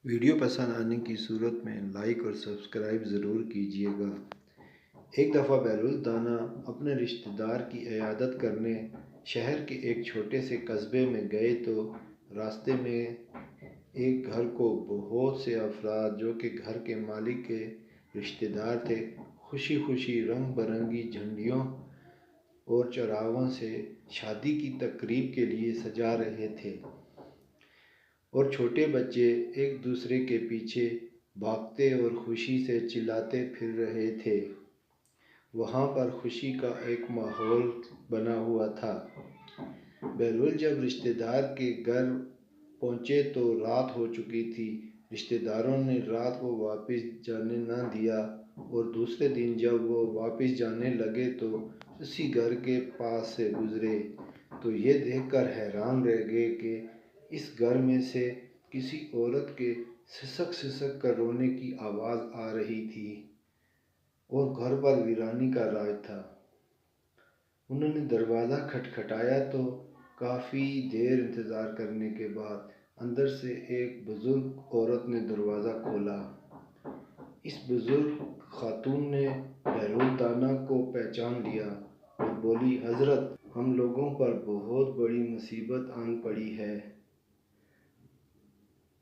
Video پسند آنے کی صورت میں لائک اور سبسکرائب ضرور کیجیے گا۔ ایک دفعہ بہلول دانا اپنے رشتہ دار کی عیادت کرنے شہر کے ایک چھوٹے سے قصبے میں گئے تو راستے میں ایک گھر کو بہت سے افراد جو کہ گھر کے مالک کے رشتہ دار تھے خوشی خوشی رنگ برنگی جھنڈیوں اور چراغوں سے شادی کی تقریب کے لیے سجا رہے تھے اور چھوٹے بچے ایک دوسرے کے پیچھے بھاگتے اور خوشی سے چلاتے پھر رہے تھے۔ وہاں پر خوشی کا ایک ماحول بنا ہوا تھا۔ بہلول جب رشتہ دار کے گھر پہنچے تو رات ہو چکی تھی۔ رشتہ داروں نے رات کو واپس جانے نہ دیا اور دوسرے دن جب وہ واپس جانے لگے تو اسی گھر کے پاس سے گزرے تو یہ دیکھ کر حیران رہ گئے کہ اس گھر میں سے کسی عورت کے سسک سسک کر رونے کی آواز آ رہی تھی اور گھر پر ویرانی کا راج تھا۔ انہوں نے دروازہ کھٹکھٹایا تو کافی دیر انتظار کرنے کے بعد اندر سے ایک بزرگ عورت نے دروازہ کھولا۔ اس بزرگ خاتون نے بہلول دانا کو پہچان لیا اور بولی، حضرت، ہم لوگوں پر بہت بڑی مصیبت آن پڑی ہے۔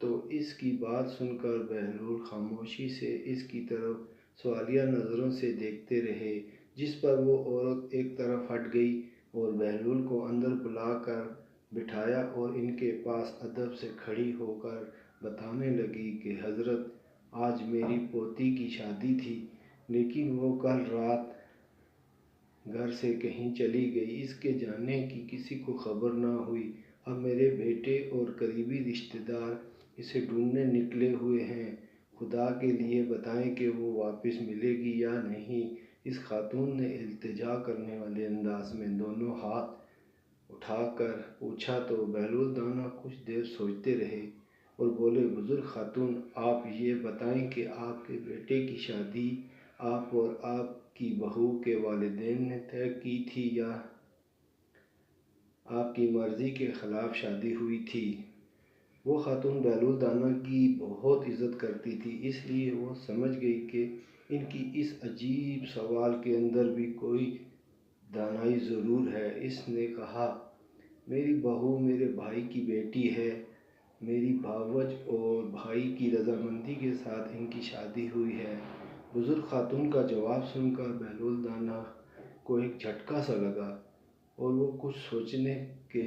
تو اس کی بات سن کر بہلول خاموشی سے اس کی طرف سوالیہ نظروں سے دیکھتے رہے، جس پر وہ عورت ایک طرف ہٹ گئی اور بہلول کو اندر بلا کر بٹھایا اور ان کے پاس ادب سے کھڑی ہو کر بتانے لگی کہ حضرت، آج میری پوتی کی شادی تھی لیکن وہ کل رات گھر سے کہیں چلی گئی، اس کے جانے کی کسی کو خبر نہ ہوئی۔ اب میرے بیٹے اور قریبی رشتہ دار اسے ڈھونڈنے نکلے ہوئے ہیں، خدا کے لیے بتائیں کہ وہ واپس ملے گی یا نہیں۔ اس خاتون نے التجا کرنے والے انداز میں دونوں ہاتھ اٹھا کر پوچھا تو بہلول دانا کچھ دیر سوچتے رہے اور بولے، بزرگ خاتون، آپ یہ بتائیں کہ آپ کے بیٹے کی شادی آپ اور آپ کی بہو کے والدین نے طے کی تھی یا آپ کی مرضی کے خلاف شادی ہوئی تھی؟ وہ خاتون بہلول دانا کی بہت عزت کرتی تھی، اس لیے وہ سمجھ گئی کہ ان کی اس عجیب سوال کے اندر بھی کوئی دانائی ضرور ہے۔ اس نے کہا، میری بہو میرے بھائی کی بیٹی ہے، میری بھاوج اور بھائی کی رضامندی کے ساتھ ان کی شادی ہوئی ہے۔ بزرگ خاتون کا جواب سن کر بہلول دانا کو ایک جھٹکا سا لگا اور وہ کچھ سوچنے کے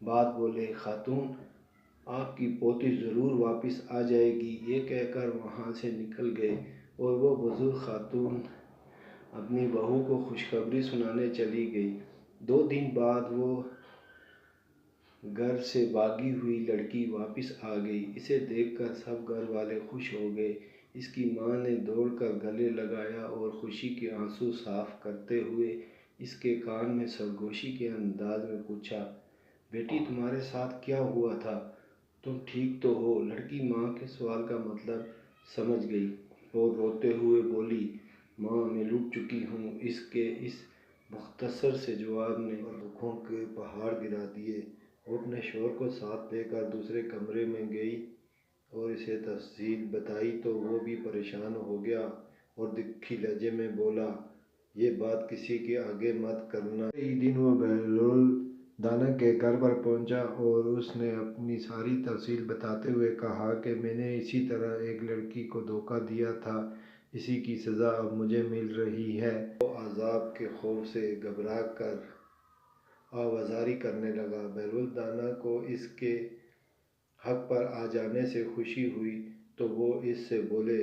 بعد بولے، خاتون، آپ کی پوتی ضرور واپس آ جائے گی۔ یہ کہہ کر وہاں سے نکل گئے اور وہ بزرگ خاتون اپنی بہو کو خوشخبری سنانے چلی گئی۔ 2 دن بعد وہ گھر سے بھاگی ہوئی لڑکی واپس آ گئی۔ اسے دیکھ کر سب گھر والے خوش ہو گئے۔ اس کی ماں نے دوڑ کر گلے لگایا اور خوشی کے آنسو صاف کرتے ہوئے اس کے کان میں سرگوشی کے انداز میں پوچھا، بیٹی، تمہارے ساتھ کیا ہوا تھا؟ تم ٹھیک تو ہو؟ لڑکی ماں کے سوال کا مطلب سمجھ گئی اور روتے ہوئے بولی، ماں، میں لٹ چکی ہوں۔ اس کے اس مختصر سے جواب نے دکھوں کے پہاڑ گرا دیے۔ وہ اپنے شوہر کو ساتھ لے کر دوسرے کمرے میں گئی اور اسے تفصیل بتائی تو وہ بھی پریشان ہو گیا اور دکھی لہجے میں بولا، یہ بات کسی کے آگے مت کرنا۔ اگلے ہی دن وہ بہلول دانا کے گھر پر پہنچا اور اس نے اپنی ساری تفصیل بتاتے ہوئے کہا کہ میں نے اسی طرح ایک لڑکی کو دھوکہ دیا تھا، اسی کی سزا اب مجھے مل رہی ہے۔ وہ عذاب کے خوف سے گھبرا کر آوازاری کرنے لگا۔ بہلول دانا کو اس کے حق پر آ جانے سے خوشی ہوئی تو وہ اس سے بولے،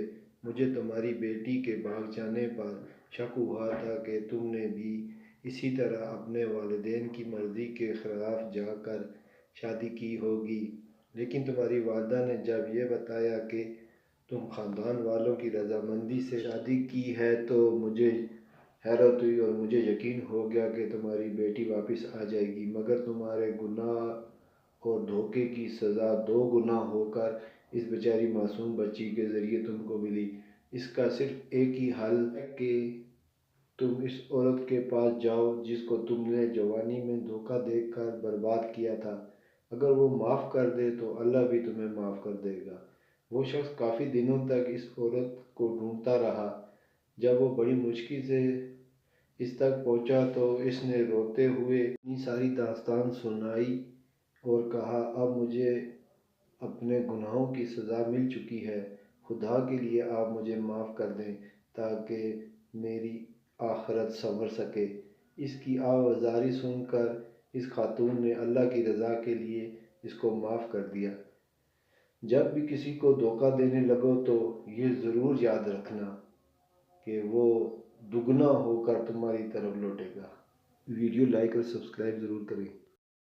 مجھے تمہاری بیٹی کے بھاگ جانے پر شک ہوا تھا کہ تم نے بھی اسی طرح اپنے والدین کی مرضی کے خلاف جا کر شادی کی ہوگی، لیکن تمہاری والدہ نے جب یہ بتایا کہ تم خاندان والوں کی رضامندی سے شادی کی ہے تو مجھے حیرت ہوئی اور مجھے یقین ہو گیا کہ تمہاری بیٹی واپس آ جائے گی، مگر تمہارے گناہ اور دھوکے کی سزا 2 گنا ہو کر اس بیچاری معصوم بچی کے ذریعے تم کو ملی۔ اس کا صرف ایک ہی حل ہے کہ تم اس عورت کے پاس جاؤ جس کو تم نے جوانی میں دھوکہ دے کر برباد کیا تھا۔ اگر وہ معاف کر دے تو اللہ بھی تمہیں معاف کر دے گا۔ وہ شخص کافی دنوں تک اس عورت کو ڈھونڈتا رہا۔ جب وہ بڑی مشکل سے اس تک پہنچا تو اس نے روتے ہوئے اپنی ساری داستان سنائی اور کہا، اب مجھے اپنے گناہوں کی سزا مل چکی ہے، خدا کے لیے آپ مجھے معاف کر دیں تاکہ میری آخرت سنور سکے۔ اس کی آوازاری سن کر اس خاتون نے اللہ کی رضا کے لیے اس کو معاف کر دیا۔ جب بھی کسی کو دھوکہ دینے لگو تو یہ ضرور یاد رکھنا کہ وہ دگنا ہو کر تمہاری طرف لوٹے گا۔ ویڈیو لائک اور سبسکرائب ضرور کریں۔